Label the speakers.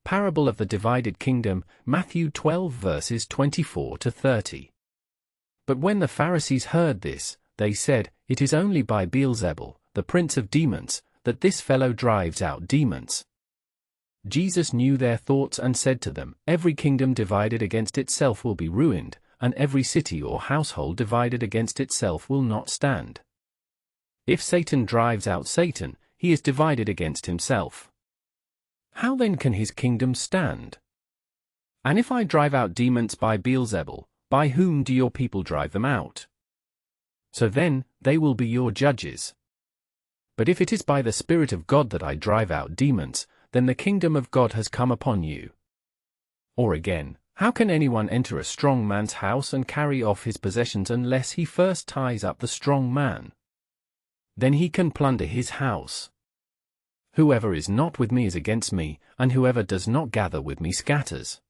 Speaker 1: Parable of the divided kingdom, Matthew 12 verses 24 to 30. But when the Pharisees heard this, they said, "It is only by Beelzebul, the prince of demons, that this fellow drives out demons." Jesus knew their thoughts and said to them, "Every kingdom divided against itself will be ruined, and every city or household divided against itself will not stand. If Satan drives out Satan, he is divided against himself. How then can his kingdom stand? And if I drive out demons by Beelzebul, by whom do your people drive them out? So then, they will be your judges. But if it is by the Spirit of God that I drive out demons, then the kingdom of God has come upon you. Or again, how can anyone enter a strong man's house and carry off his possessions unless he first ties up the strong man? Then he can plunder his house. Whoever is not with me is against me, and whoever does not gather with me scatters.